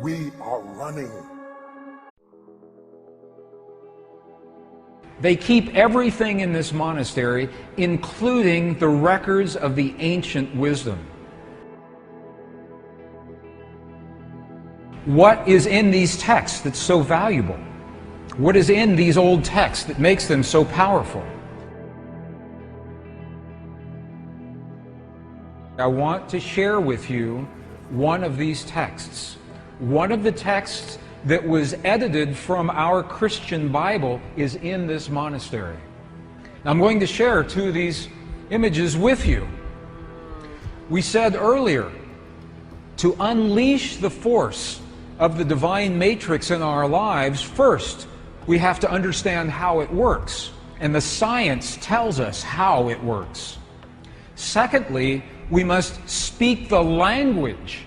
we are running. They keep everything in this monastery, including the records of the ancient wisdom. What is in these texts that's so valuable? What is in these old texts that makes them so powerful? I want to share with you one of these texts. One of the texts that was edited from our Christian Bible is in this monastery. Now, I'm going to share two of these images with you. We said earlier, to unleash the force of the divine matrix in our lives, first, we have to understand how it works, and the science tells us how it works. Secondly, we must speak the language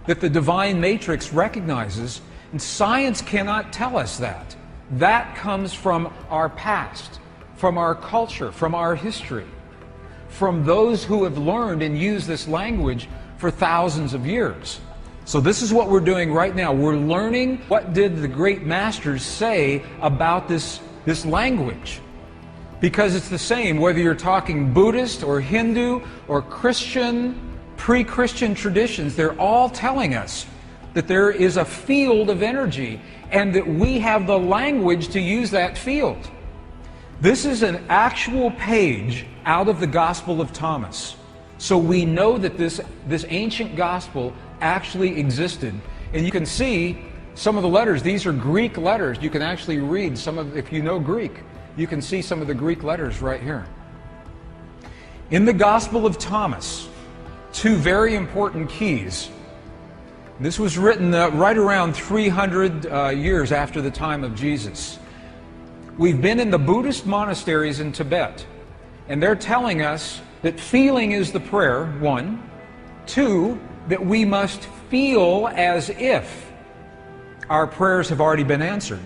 that the divine matrix recognizes, and science cannot tell us that. That comes from our past, from our culture, from our history, from those who have learned and used this language for thousands of years. So this is what we're doing right now. We're learning what did the great masters say about this language. Because it's the same whether you're talking Buddhist or Hindu or Christian, pre-Christian traditions, they're all telling us that there is a field of energy and that we have the language to use that field. This is an actual page out of the Gospel of Thomas. So we know that this ancient gospel actually existed. And you can see some of the letters. These are Greek letters. You can actually read some of, if you know Greek, you can see some of the Greek letters right here. In the Gospel of Thomas, two very important keys. This was written right around 300 years after the time of Jesus. We've been in the Buddhist monasteries in Tibet, and they're telling us that feeling is the prayer, one. Two, that we must feel as if our prayers have already been answered.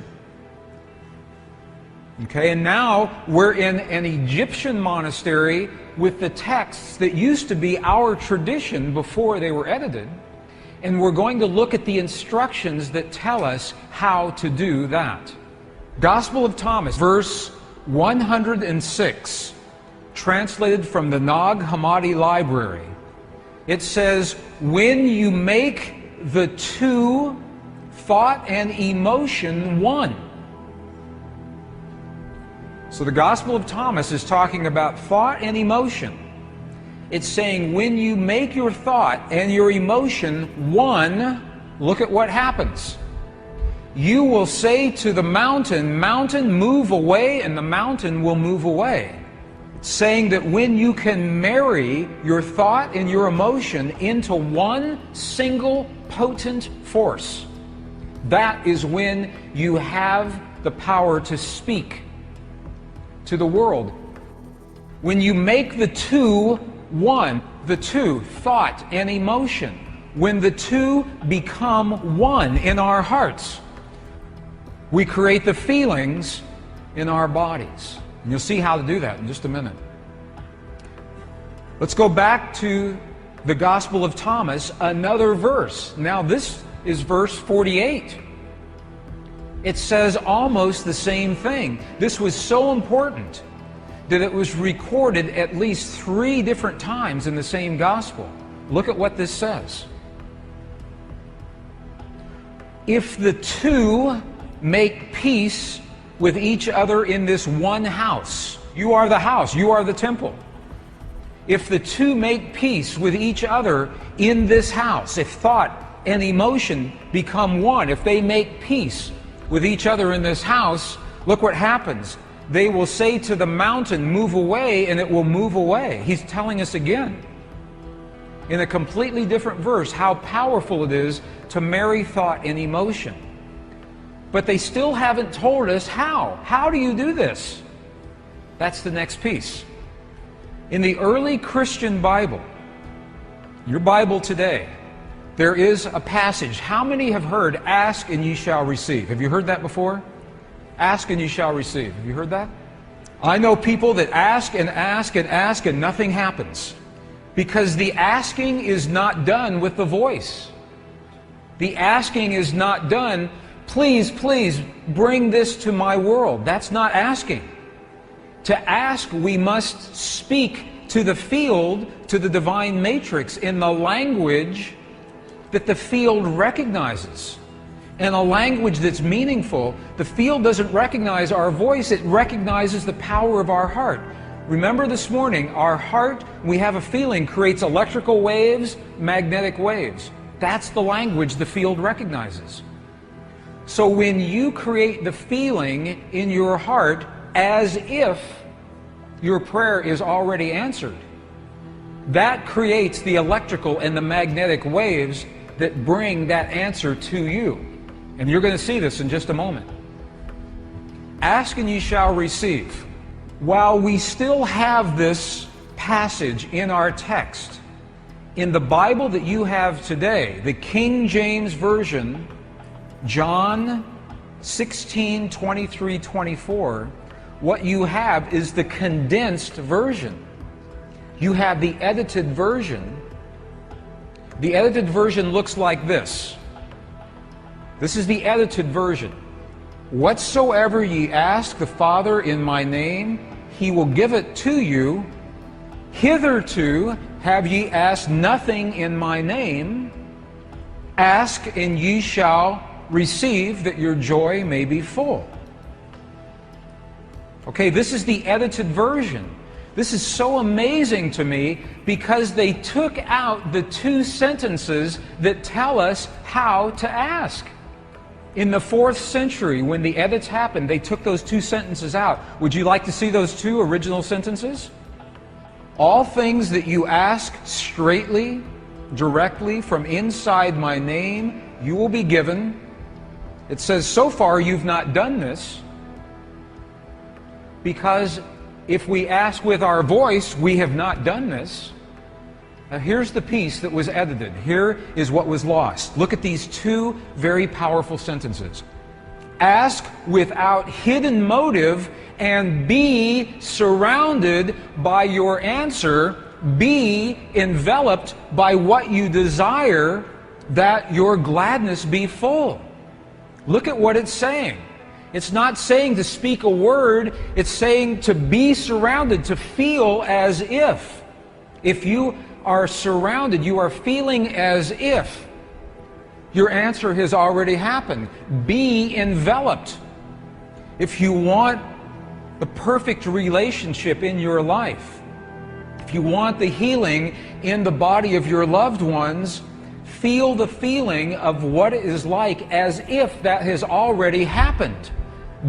Okay, and now we're in an Egyptian monastery with the texts that used to be our tradition before they were edited. And we're going to look at the instructions that tell us how to do that. Gospel of Thomas, verse 106, translated from the Nag Hammadi Library. It says, when you make the two, thought and emotion, one. So the Gospel of Thomas is talking about thought and emotion. It's saying when you make your thought and your emotion one, look at what happens. You will say to the mountain, mountain, move away, and the mountain will move away. It's saying that when you can marry your thought and your emotion into one single potent force, that is when you have the power to speak to the world. When you make the two one, the two, thought and emotion, when the two become one in our hearts, we create the feelings in our bodies. And you'll see how to do that in just a minute. Let's go back to the Gospel of Thomas, another verse. Now this is verse 48. It says almost the same thing. This was so important that it was recorded at least 3 different times in the same gospel. Look at what this says. If the two make peace with each other in this one house, you are the house, you are the temple. If the two make peace with each other in this house, if thought and emotion become one, if they make peace with each other in this house, look what happens. They will say to the mountain, move away, and it will move away. He's telling us again, in a completely different verse, how powerful it is to marry thought and emotion. But they still haven't told us how. How do you do this? That's the next piece. In the early Christian Bible, your Bible today, there is a passage. How many have heard, ask and ye shall receive? Have you heard that before? Ask and you shall receive. Have you heard that? I know people that ask and ask and ask and nothing happens. Because the asking is not done with the voice. The asking is not done, please, please bring this to my world. That's not asking. To ask, we must speak to the field, to the divine matrix, in the language that the field recognizes. In a language that's meaningful. The field doesn't recognize our voice, it recognizes the power of our heart. Remember this morning, our heart, we have a feeling, creates electrical waves, magnetic waves. That's the language the field recognizes. So when you create the feeling in your heart as if your prayer is already answered, that creates the electrical and the magnetic waves that bring that answer to you. And you're going to see this in just a moment. Ask and ye shall receive. While we still have this passage in our text, in the Bible that you have today, the King James Version, John 16, 23, 24, what you have is the condensed version. You have the edited version. The edited version looks like this. This is the edited version. Whatsoever ye ask the Father in my name, he will give it to you. Hitherto have ye asked nothing in my name. Ask and ye shall receive, that your joy may be full. Okay, this is the edited version. This is so amazing to me because they took out the two sentences that tell us how to ask. In the 4th century, when the edits happened, they took those two sentences out. Would you like to see those two original sentences? All things that you ask straightly, directly, from inside my name, you will be given. It says, so far you've not done this, because if we ask with our voice, we have not done this. Now here's the piece that was edited. Here is what was lost. Look at these two very powerful sentences. Ask without hidden motive and be surrounded by your answer. Be enveloped by what you desire, that your gladness be full. Look at what it's saying. It's not saying to speak a word, it's saying to be surrounded, to feel as if. If you are surrounded, you are feeling as if your answer has already happened. Be enveloped. If you want the perfect relationship in your life, if you want the healing in the body of your loved ones, feel the feeling of what it is like as if that has already happened.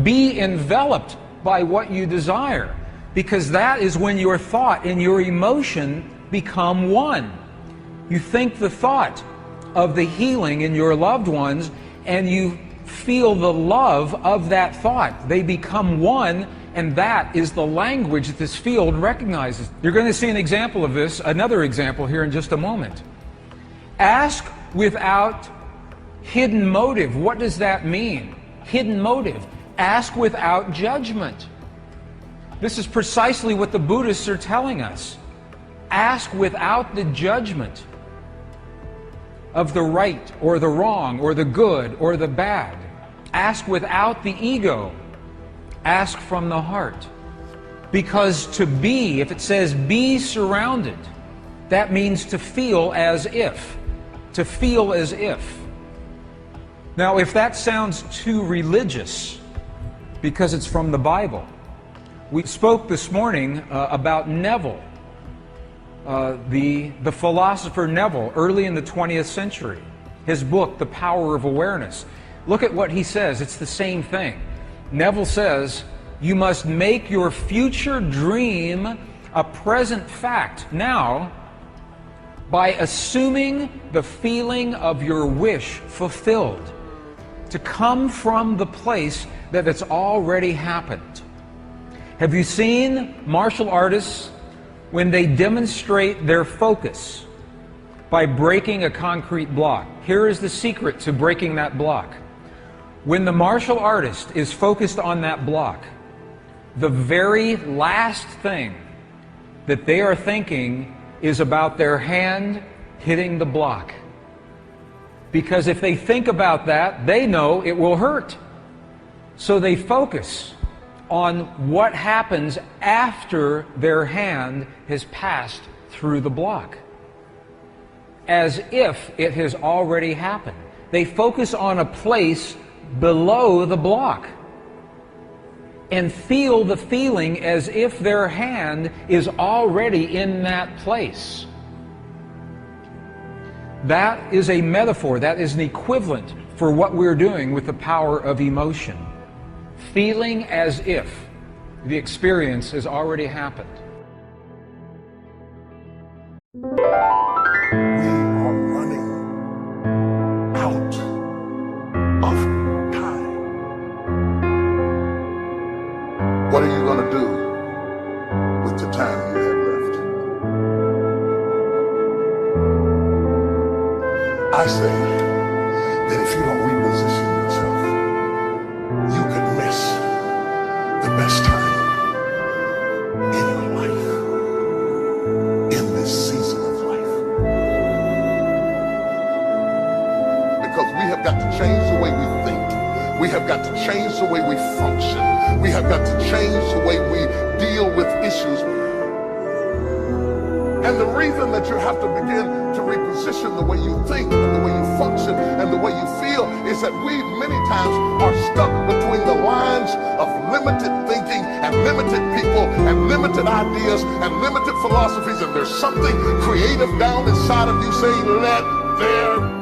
Be enveloped by what you desire, because that is when your thought and your emotion become one. You think the thought of the healing in your loved ones, and you feel the love of that thought. They become one, and that is the language that this field recognizes. You're going to see an example of this, another example here in just a moment. Ask without hidden motive. What does that mean? Hidden motive. Ask without judgment. This is precisely what the Buddhists are telling us. Ask without the judgment of the right or the wrong or the good or the bad. Ask without the ego. Ask from the heart. Because to be, if it says be surrounded, that means to feel as if. To feel as if. Now, if that sounds too religious, because it's from the Bible, we spoke this morning about Neville, the philosopher Neville, early in the 20th century. His book, The Power of Awareness. Look at what he says. It's the same thing. Neville says, you must make your future dream a present fact now by assuming the feeling of your wish fulfilled, to come from the place that it's already happened. Have you seen martial artists when they demonstrate their focus by breaking a concrete block? Here is the secret to breaking that block. When the martial artist is focused on that block, the very last thing that they are thinking is about their hand hitting the block. Because if they think about that, they know it will hurt. So they focus on what happens after their hand has passed through the block, as if it has already happened. They focus on a place below the block and feel the feeling as if their hand is already in that place. That is a metaphor, that is an equivalent for what we're doing with the power of emotion. Feeling as if the experience has already happened. We are running out of time. What are you going to do with the time you have left? I say that if you don't reposition yourself, you could miss the best time in your life, in this season of life. Because we have got to change the way we think. We have got to change the way we function. We have got to change the way we deal with issues. And the reason that you have to begin to reposition the way you think and the way you function and the way you feel is that we many times are stuck between the lines of limited thinking and limited people and limited ideas and limited philosophies, and there's something creative down inside of you saying, let there